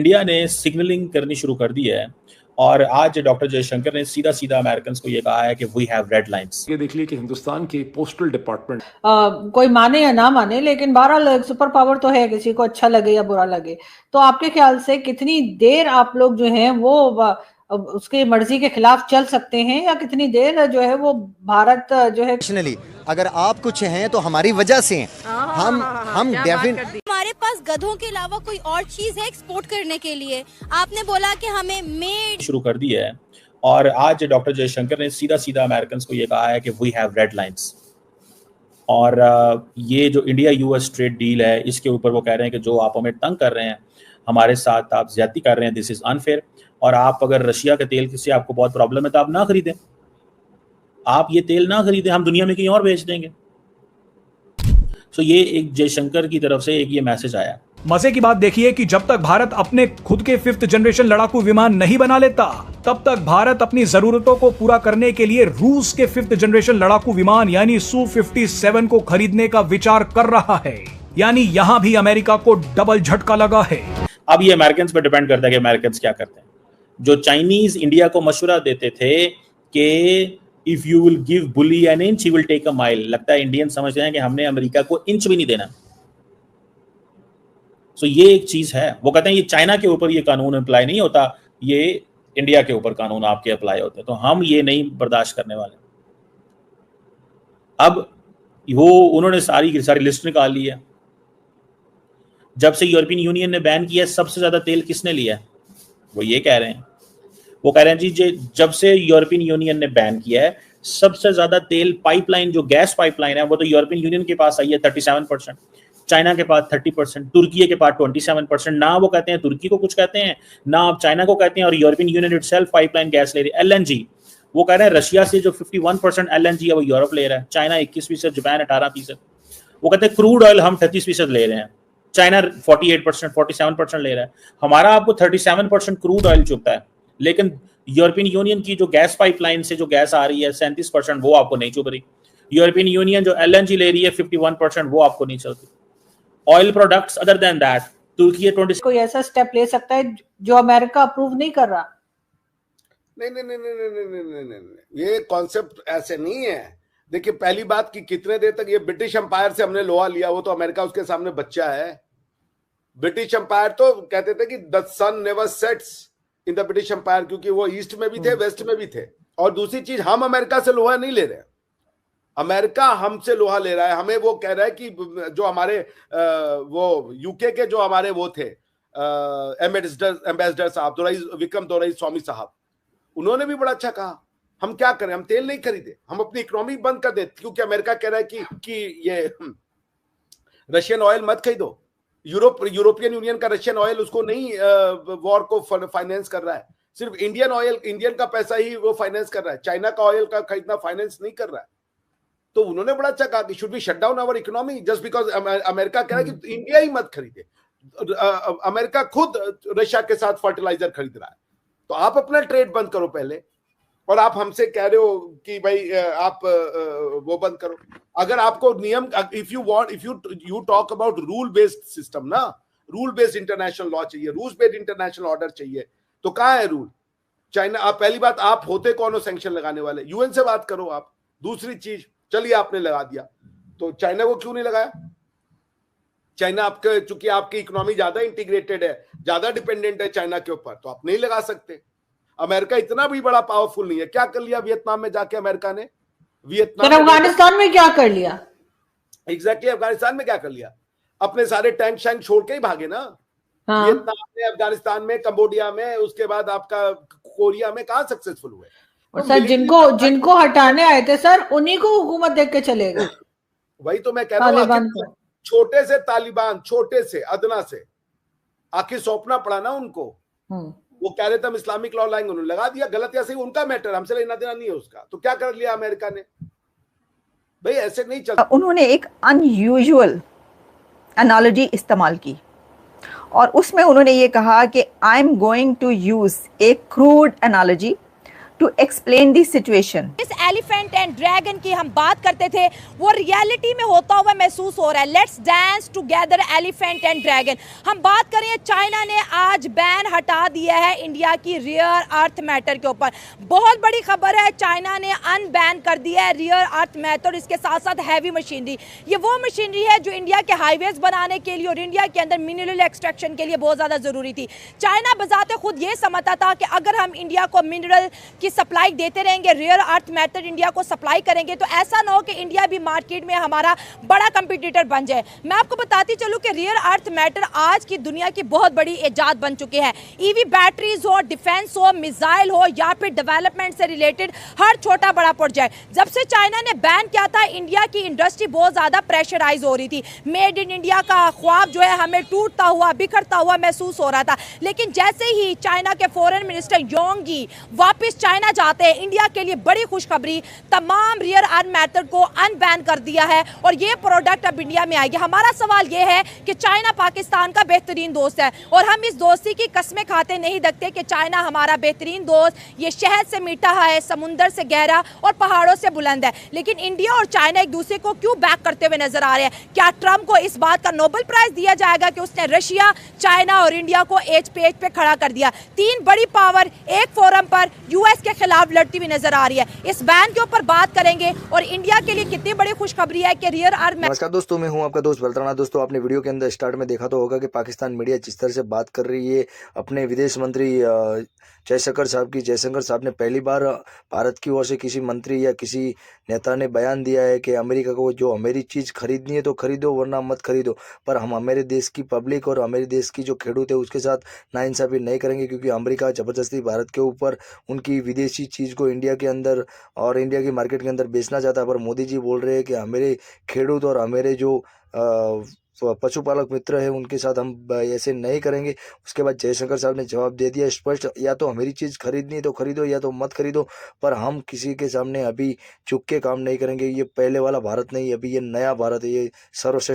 India ने signalling करनी शुरू कर दी है और आज डॉक्टर जयशंकर ने सीधा सीधा अमेरिकन को ये कहा है कि वी हैव रेड लाइंस। ये देख लिया कि हिंदुस्तान की पोस्टल डिपार्टमेंट कोई माने या ना माने, लेकिन बहरहाल सुपर पावर तो है, किसी को अच्छा लगे या बुरा लगे। तो आपके ख्याल से कितनी देर आप लोग जो हैं वो उसकी मर्जी के खिलाफ चल सकते हैं, या कितनी देर जो है वो भारत जो है अगर आप कुछ हैं तो हमारी वजह से हैं। हम डेफिनेटली हमारे पास गधों के अलावा कोई और चीज है एक्सपोर्ट करने के लिए? आपने बोला कि हमें मेड शुरू कर दी है और आज डॉक्टर जयशंकर ने सीधा सीधा अमेरिकन को ये कहा है कि वी हैव रेड लाइंस। और ये जो इंडिया यूएस ट्रेड डील है इसके ऊपर वो कह रहे हैं कि जो आप हमें तंग कर रहे हैं, हमारे साथ आप ज्यादती कर रहे हैं, दिस इज अनफेयर। और आप अगर रशिया के तेल से आपको बहुत प्रॉब्लम है तो आप ना खरीदें, आप ये तेल ना खरीदें, हम दुनिया में कहीं और बेच देंगे। सो ये एक जयशंकर की तरफ से एक ये मैसेज आया। मजे की बात देखिए कि जब तक भारत अपने खुद के 5th जनरेशन लड़ाकू विमान नहीं बना लेता, तब तक भारत अपनी जरूरतों को पूरा करने के लिए रूस के 5th जनरेशन लड़ाकू विमान यानी Su-57 को खरीदने का विचार कर रहा है। यानी यहां भी अमेरिका को डबल झटका लगा है। अब ये अमेरिकन पे डिपेंड करता है कि अमेरिकन क्या करते हैं। जो चाइनीज इंडिया को मशवरा देते थे कि if you will give bully an inch you will take a mile, लगता है इंडियन समझ रहे हैं कि हमने अमेरिका को इंच भी नहीं देना। सो ये एक चीज है, वो कहते हैं ये चाइना के ऊपर ये कानून अप्लाई नहीं होता, ये इंडिया के ऊपर कानून आपके अप्लाई होते हैं, तो हम ये नहीं बर्दाश्त करने वाले। अब वो उन्होंने सारी की सारी लिस्ट निकाल ली है। जब से यूरोपियन यूनियन ने बैन किया सबसे ज्यादा तेल किसने लिया है, वो ये कह रहे हैं। वो कह रहे हैं जी जब से यूरोपियन यूनियन ने बैन किया है सबसे ज्यादा तेल पाइपलाइन, जो गैस पाइपलाइन है वो तो यूरोपियन यूनियन के पास आई है 37%, चाइना के पास 30%, तुर्की के पास 27%। ना वो कहते हैं तुर्की को कुछ कहते हैं, ना आप चाइना को कहते हैं, और European union itself pipeline gas ले रही है। एलएनजी वो कह रहे हैं रशिया से जो 51% एलएनजी है वो यूरोप ले रहा है, चाइना 21%, जापान 18%। वो कहते हैं क्रूड ऑयल हम 33% ले रहे हैं, चाइना 48%, 47% ले रहा है। हमारा आपको 37% क्रूड ऑयल चुभता है, लेकिन यूरोपियन यूनियन की जो गैस पाइपलाइन से जो गैस आ रही है 37% वो आपको नहीं चुभ रही। यूरोपियन यूनियन जो एलएनजी ले रही है 51% वो आपको नहीं चलती। Oil products other than that तुर्की 20। कोई ऐसा स्टेप ले सकता है जो अमेरिका अप्रूव नहीं कर रहा? नहीं नहीं नहीं नहीं नहीं नहीं नहीं नहीं, ये कॉन्सेप्ट ऐसे नहीं है। देखिए पहली बात कि कितने देर तक ये ब्रिटिश एम्पायर से हमने लोहा लिया, वो तो अमेरिका उसके सामने बच्चा है। ब्रिटिश एम्पायर तो कहते थे कि the sun never sets in the British empire, क्योंकि वो ईस्ट में भी थे वेस्ट में भी थे। और दूसरी चीज, हम अमेरिका से लोहा नहीं ले रहे हैं, अमेरिका हमसे लोहा ले रहा है। हमें वो कह रहा है कि जो हमारे वो यूके के जो हमारे वो थे एम्बेसडर साहब विक्रम दोरई स्वामी साहब, उन्होंने भी बड़ा अच्छा कहा हम क्या करें, हम तेल नहीं खरीदे, हम अपनी इकोनॉमी बंद कर देते, क्योंकि अमेरिका कह रहा है कि ये रशियन ऑयल मत खरीदो। यूरोपियन यूनियन का रशियन ऑयल उसको नहीं वॉर को फाइनेंस कर रहा है, सिर्फ इंडियन ऑयल, इंडियन का पैसा ही वो फाइनेंस कर रहा है, चाइना का ऑयल का खरीदना फाइनेंस नहीं कर रहा है। तो उन्होंने बड़ा अच्छा कहा कि should be shut down our economy just because America कह रहा है कि इंडिया ही मत खरीदे। अमेरिका खुद रशिया के साथ फर्टिलाइजर खरीद रहा है, तो आप अपना ट्रेड बंद करो पहले, और आप हमसे कह रहे हो कि भाई आप वो बंद करो। अगर आपको नियम, if you talk about rule based system ना, रूल बेस्ड इंटरनेशनल लॉ चाहिए, रूल बेस्ड इंटरनेशनल ऑर्डर चाहिए, तो कहाँ है रूल? चाइना, आप पहली बात आप होते कौन हो सैंक्शन लगाने वाले? यूएन से बात करो आप। दूसरी चीज, चलिए आपने लगा दिया, तो चाइना को क्यों नहीं लगाया? चाइना आपके, चूंकि आपकी इकोनॉमी ज्यादा इंटीग्रेटेड है, ज्यादा डिपेंडेंट है चाइना के ऊपर, तो आप नहीं लगा सकते। अमेरिका इतना भी बड़ा पावरफुल नहीं है। क्या कर लिया वियतनाम में जाके अमेरिका ने? वियतनाम, अफगानिस्तान में क्या कर लिया? एग्जैक्टली अफगानिस्तान में क्या कर लिया? अपने सारे टैंक शैंक छोड़ के ही भागे ना। हाँ। वियतनाम में, अफगानिस्तान में, कंबोडिया में, उसके बाद आपका कोरिया में कहाँ सक्सेसफुल हुए? और सर जिनको हटाने आए थे सर, उन्हीं को हुकूमत देख के चले गए। वही तो मैं कह रहा हूँ, छोटे से तालिबान, छोटे से अदना से आखिर सौंपना पड़ा ना उनको। वो कह रहे थे हम इस्लामिक लॉ लाएंगे, उन्होंने लगा दिया। गलत या सही उनका मैटर, हमसे लेना देना नहीं है उसका। तो क्या कर लिया अमेरिका ने? भाई ऐसे नहीं चलता। उन्होंने एक अनयूजुअल एनालॉजी इस्तेमाल की और उसमें उन्होंने ये कहा कि I am going to use a crude analogy to explain the situation. इस एलिफेंट एंड ड्रैगन की हम बात करते थे, वो रियलिटी में होता हुआ महसूस हो रहा है। Let's dance together elephant and dragon. हम बात करें, चाइना ने आज बैन हटा दिया है इंडिया की रेयर अर्थ मैटर के ऊपर। बहुत बड़ी खबर है, चाइना ने अनबैन कर दिया है रेयर अर्थ मैटर, इसके साथ साथ हैवी मशीनरी। ये वो मशीनरी है जो इंडिया के हाईवेज बनाने के लिए और इंडिया के अंदर मिनरल एक्सट्रैक्शन के लिए बहुत ज़्यादा ज़रूरी थी। चाइना बजाते खुद ये समझता था कि अगर हम इंडिया को मिनरल की सप्लाई देते रहेंगे, रेयर अर्थ मैटर इंडिया को सप्लाई करेंगे, तो ऐसा ना हो कि इंडिया भी मार्केट में हमारा बड़ा कंपटीटर बन जाए। मैं आपको बताती चलूं कि रेयर अर्थ मैटर आज की दुनिया की बहुत बड़ी इजाद बन चुके हैं। ईवी बैटरीज हो, डिफेंस हो, मिसाइल हो या फिर डेवलपमेंट से रिलेटेड हर छोटा बड़ा प्रोजेक्ट, जब से चाइना ने बैन किया था, इंडिया की इंडस्ट्री बहुत ज़्यादा प्रेशराइज हो रही थी। मेड इन इंडिया का ख्वाब जो है हमें टूटता हुआ, बिखरता हुआ महसूस हो रहा था। लेकिन जैसे ही चाइना के फॉरेन मिनिस्टर योंग यी वापस चाइना जाते हैं, इंडिया के लिए बड़ी खुशखबरी, तमाम रेयर अर्थ मैटर को अनबैन कर दिया है और ये प्रोडक्ट अब इंडिया में आएगी। हमारा सवाल ये है कि चाइना पाकिस्तान का बेहतरीन दोस्त है और हम इस दोस्ती की कस्में खाते नहीं देखते कि चाइना हमारा बेहतरीन दोस्त, ये शहद से मीठा है, समुंदर से गहरा और पहाड़ों से बुलंद है। लेकिन इंडिया और चाइना एक दूसरे को क्यों बैक करते हुए नजर आ रहे हैं? क्या ट्रंप को इस बात का नोबेल प्राइज दिया जाएगा कि उसने रशिया, चाइना और इंडिया को एज पे खड़ा कर दिया? तीन बड़ी पावर एक फोरम पर यूएस के खिलाफ लड़ती हुई नजर आ रही है। इस बैन के ऊपर बात करेंगे और इंडिया के लिए कितनी बड़ी खुशखबरी है कि रेयर अर्थ। नमस्कार दोस्तों, मैं हूं आपका दोस्त बलराना। दोस्तों, आपने वीडियो के अंदर स्टार्ट में देखा तो होगा कि पाकिस्तान मीडिया जिस तरह से बात कर रही है अपने विदेश मंत्री जयशंकर साहब की। जयशंकर साहब ने पहली बार भारत की ओर से किसी मंत्री या किसी नेता ने बयान दिया है कि अमेरिका को जो हमारी चीज़ खरीदनी है तो खरीदो वरना मत खरीदो, पर हम हमारे देश की पब्लिक और हमारे देश की जो खेडूत है उसके साथ नाइंसाफ़ी नहीं करेंगे, क्योंकि अमेरिका ज़बरदस्ती भारत के ऊपर उनकी विदेशी चीज़ को इंडिया के अंदर और इंडिया की मार्केट के अंदर बेचना चाहता है। पर मोदी जी बोल रहे हैं कि हमारे खेडूत और हमारे जो पशुपालक मित्र है उनके साथ हम ऐसे नहीं करेंगे। उसके बाद जयशंकर साहब ने जवाब दे दिया स्पष्ट, या तो हमारी चीज़ खरीदनी है तो खरीदो या तो मत खरीदो, पर हम किसी के सामने अभी चुप के काम नहीं करेंगे। ये पहले वाला भारत नहीं, अभी ये नया भारत है, ये सर्वश्रेष्ठ